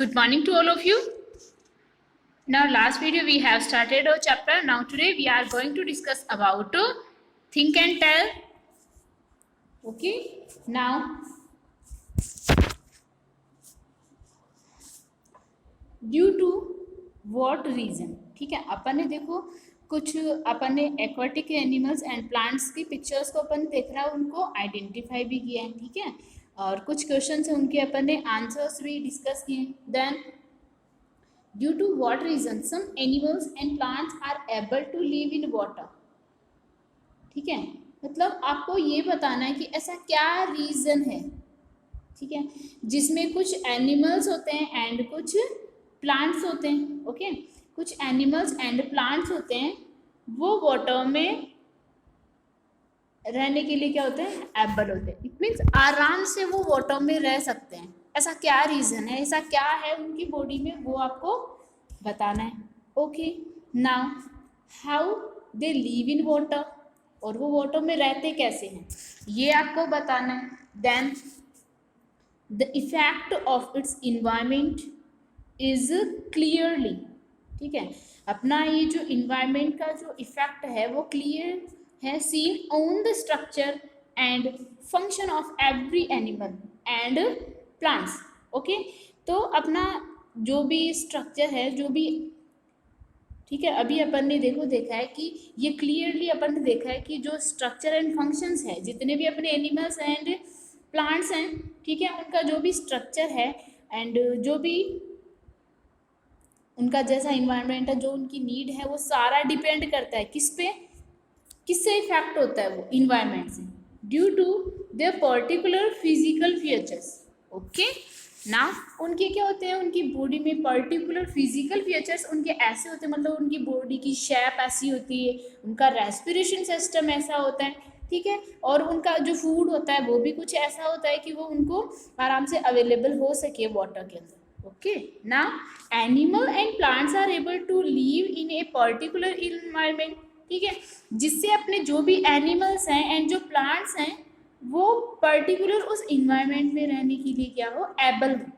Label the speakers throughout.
Speaker 1: Good morning to all of you. Now last video we have started our chapter. Now today we are going to discuss about think and tell. Okay. Now due to what reason, ठीक है, अपन ने देखो कुछ अपन ने aquatic animals and plants की pictures को अपन देख रहा है, उनको आइडेंटिफाई भी किया है, ठीक है, और कुछ क्वेश्चंस हैं उनके अपन ने आंसर्स भी डिस्कस किए. Then due to what reason some animals and plants are able to live in water. ठीक है, मतलब आपको ये बताना है कि ऐसा क्या रीजन है, ठीक है, जिसमें कुछ एनिमल्स होते हैं एंड कुछ प्लांट्स होते हैं. ओके, कुछ एनिमल्स एंड प्लांट्स होते हैं वो वाटर में रहने के लिए क्या होते हैं, एबल होते हैं. इट मीन्स आराम से वो वाटर में रह सकते हैं. ऐसा क्या रीज़न है, ऐसा क्या है उनकी बॉडी में, वो आपको बताना है. Okay, now how they live in water, और वो वाटर में रहते कैसे हैं, ये आपको बताना है. Then the effect of its environment is clearly, ठीक है, अपना ये जो इन्वायरमेंट का जो इफेक्ट है वो क्लियर है, seen on the structure and function of every animal and plants. Okay, तो अपना जो भी स्ट्रक्चर है, जो भी, ठीक है, अभी अपन ने देखा है कि ये क्लियरली अपन ने देखा है कि जो स्ट्रक्चर एंड फंक्शंस है, जितने भी अपने एनिमल्स एंड प्लांट्स हैं, ठीक है, उनका जो भी स्ट्रक्चर है एंड जो भी उनका जैसा इन्वायरमेंट है, जो उनकी नीड है, वो सारा डिपेंड करता है किस पे, किससे इफेक्ट होता है, वो इन्वायरमेंट से, due to their particular physical features. Okay, ना उनके क्या होते हैं, उनकी बॉडी में पर्टिकुलर फिजिकल फीचर्स उनके ऐसे होते हैं, मतलब उनकी बॉडी की शेप ऐसी होती है, उनका रेस्पिरेशन सिस्टम ऐसा होता है, ठीक है, और उनका जो फूड होता है वो भी कुछ ऐसा होता है कि वो उनको आराम से अवेलेबल हो सके वाटर के अंदर. ओके, ना animal and plants are able to live in a particular environment, ठीक है, जिससे अपने जो भी एनिमल्स हैं एंड जो प्लांट्स हैं वो पर्टिकुलर उस इन्वायरमेंट में रहने के लिए क्या हो, एबल हो.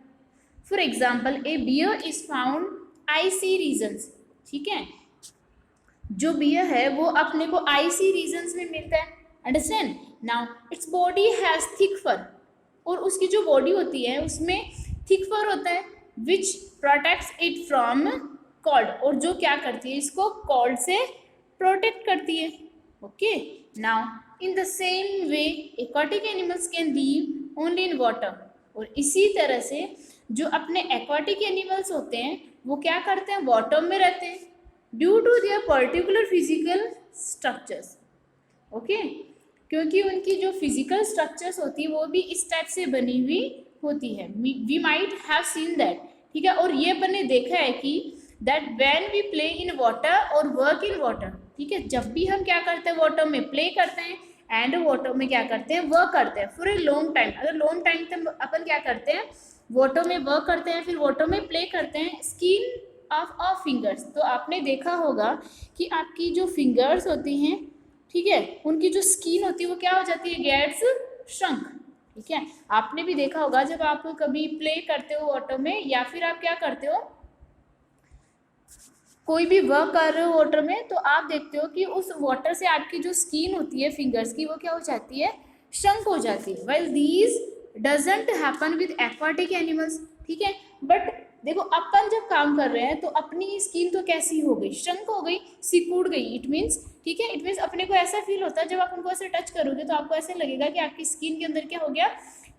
Speaker 1: For example a bear is found icy regions, ठीक है, जो बियर है वो अपने को आईसी रीजन्स में मिलता है. Understand. Now its body has thick fur, और उसकी जो बॉडी होती है उसमें थिक फर होता है, विच प्रोटेक्ट्स इट फ्रॉम कोल्ड, और जो क्या करती है, इसको कोल्ड से प्रोटेक्ट करती है. Okay, now in the same way aquatic animals can live only in water, और इसी तरह से जो अपने एक्वाटिक एनिमल्स होते हैं वो क्या करते हैं, वाटर में रहते हैं, due to their particular physical structures. Okay, क्योंकि उनकी जो फिजिकल स्ट्रक्चर्स होती है वो भी इस टाइप से बनी हुई होती है. We might have seen that, ठीक है, और ये अपन ने देखा है कि that when we play in water और वर्क इन वाटर, ठीक है, जब भी हम क्या करते हैं, वाटर में प्ले करते हैं एंड वाटर में क्या करते हैं, वर्क करते हैं फॉर ए लॉन्ग टाइम. अगर लॉन्ग टाइम तक अपन क्या करते हैं, वाटर में वर्क करते हैं, फिर वाटर में प्ले करते हैं. स्किन ऑफ फिंगर्स, तो आपने देखा होगा कि आपकी जो फिंगर्स होती हैं, ठीक है, उनकी जो स्किन होती है वो क्या हो जाती है, गेट्स श्रंक. ठीक है, आपने भी देखा होगा जब आप कभी प्ले करते हो वाटर में, या फिर आप क्या करते हो, कोई भी वर्क कर रहे हो वाटर में, तो आप देखते हो कि उस वाटर से आपकी जो स्किन होती है फिंगर्स की वो क्या हो जाती है, श्रंक हो जाती है. Well these doesn't happen with aquatic animals, ठीक है, बट देखो अपन जब काम कर रहे हैं तो अपनी स्किन तो कैसी हो गई, श्रंक हो गई, सिकुड़ गई. इट मीन्स, ठीक है, इट मीन्स अपने को ऐसा फील होता है जब आप उनको ऐसे टच करोगे तो आपको ऐसे लगेगा कि आपकी स्किन के अंदर क्या हो गया,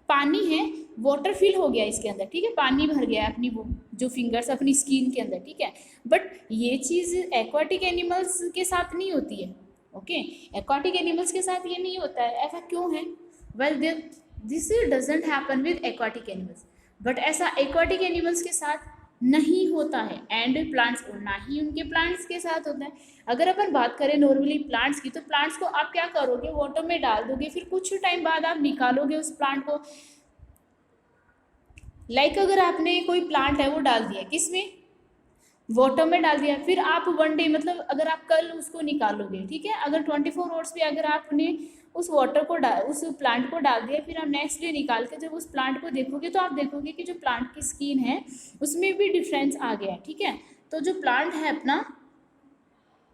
Speaker 1: पानी है, वाटर फिल हो गया इसके अंदर, ठीक है, पानी भर गया अपनी वो जो फिंगर्स अपनी स्किन के अंदर, ठीक है. बट ये चीज़ एक्वाटिक एनिमल्स के साथ नहीं होती है. ओके, एक्वाटिक एनिमल्स के साथ ये नहीं होता है. ऐसा क्यों है, well this doesn't happen with aquatic animals, but ऐसा एक्वाटिक एनिमल्स के साथ नहीं होता है, एंड प्लांट्स, और ना ही उनके प्लांट्स के साथ होता है. अगर अपन बात करें नॉर्मली प्लांट्स की, तो प्लांट्स को आप क्या करोगे, वाटर में डाल दोगे, फिर कुछ टाइम बाद आप निकालोगे उस प्लांट को. लाइक अगर आपने कोई प्लांट है वो डाल दिया किसमें, वाटर में डाल दिया, फिर आप वन डे, मतलब अगर आप कल उसको निकालोगे, ठीक है, अगर 24 आवर्स भी अगर आपने उस वाटर को उस प्लांट को डाल दिया, फिर आप नेक्स्ट डे निकाल के जब उस प्लांट को देखोगे तो आप देखोगे कि जो प्लांट की स्किन है उसमें भी डिफरेंस आ गया है, ठीक है। तो जो प्लांट है अपना,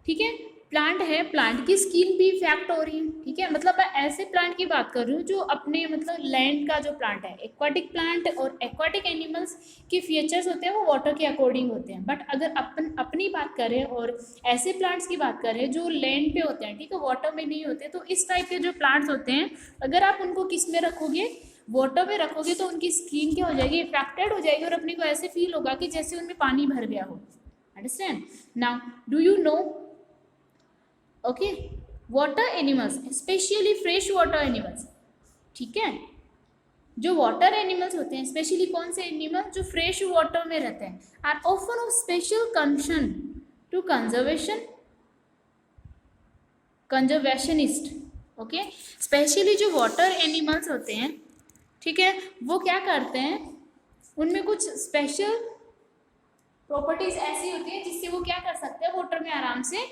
Speaker 1: ठीक है, प्लांट है, प्लांट की स्किन भी इफेक्ट हो रही है, ठीक है। मतलब मैं ऐसे प्लांट की बात कर रही हूँ जो अपने मतलब लैंड का जो प्लांट है, एक्वाटिक प्लांट और एक्वाटिक एनिमल्स के फीचर्स होते हैं वो वाटर के अकॉर्डिंग होते हैं। बट अगर अपनी बात करें और ऐसे प्लांट्स की बात करें जो लैंड पे होते हैं, ठीक है, वाटर में नहीं होते, तो इस टाइप के जो प्लांट्स होते हैं अगर आप उनको किस में रखोगे, वाटर में रखोगे, तो उनकी स्किन क्या हो जाएगी, इफेक्टेड हो जाएगी और अपने को ऐसे फील होगा कि जैसे उनमें पानी भर गया हो। Understand now, do you know, okay, water animals specially fresh water animals, ठीक है, जो वाटर एनिमल्स होते हैं स्पेशली कौन से एनिमल जो फ्रेश वाटर में रहते हैं, are often of special concern to conservationist, okay. Specially जो वाटर एनिमल्स होते हैं, ठीक है, वो क्या करते हैं, उनमें कुछ स्पेशल प्रॉपर्टीज ऐसी होती है जिससे वो क्या कर सकते हैं, वाटर में आराम से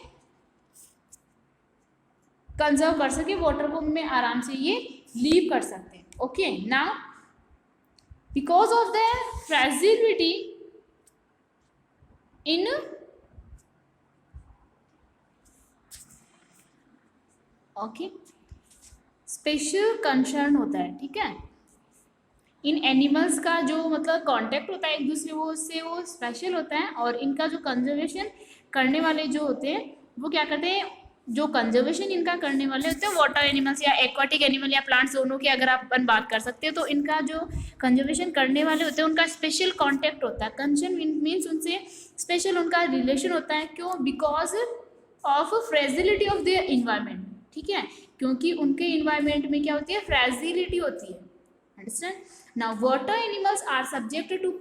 Speaker 1: कंजर्व कर सके, वाटर को में आराम से ये लीव कर सकते हैं। Okay, now because of the fragility in okay special concern होता है, ठीक है, इन एनिमल्स का जो मतलब कांटेक्ट होता है एक दूसरे वो उससे वो स्पेशल होता है, और इनका जो कंजर्वेशन करने वाले जो होते हैं वो क्या करते हैं, जो कंजर्वेशन इनका करने वाले होते हैं वाटर एनिमल्स या एक्वाटिक एनिमल या प्लांट्स दोनों की अगर आप अपन बात कर सकते हैं, तो इनका जो कंजर्वेशन करने वाले होते हैं उनका स्पेशल कांटेक्ट होता है। कंसर्न मीन्स उनसे स्पेशल उनका रिलेशन होता है, क्यों, because of fragility of their environment, ठीक है, क्योंकि उनके इन्वायरमेंट में क्या होती है, फ्रेजिलिटी होती है। Understand now, water animals are subject to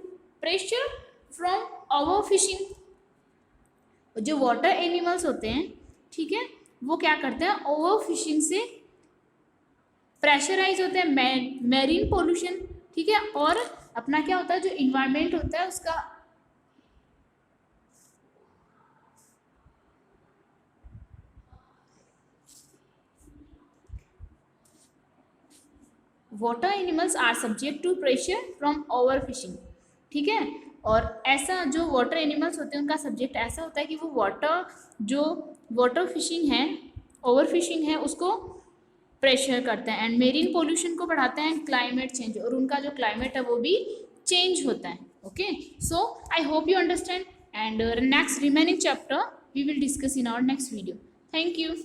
Speaker 1: pressure from overfishing. जो वाटर एनिमल्स होते हैं, ठीक है, वो क्या करते हैं, ओवरफिशिंग से प्रेशराइज होते हैं, मैरीन पोल्यूशन, ठीक है, और अपना क्या होता है जो इन्वायरमेंट होता है उसका water animals are subject to pressure from overfishing, ठीक है, और ऐसा जो वाटर एनिमल्स होते हैं उनका सब्जेक्ट ऐसा होता है कि वो वाटर फिशिंग है, ओवर फिशिंग है, उसको प्रेशर करते हैं, एंड मेरीन पोल्यूशन को बढ़ाते हैं, क्लाइमेट चेंज, और उनका जो क्लाइमेट है वो भी चेंज होता है। Okay, so I hope you understand, and next remaining chapter we will discuss in our next video. Thank you.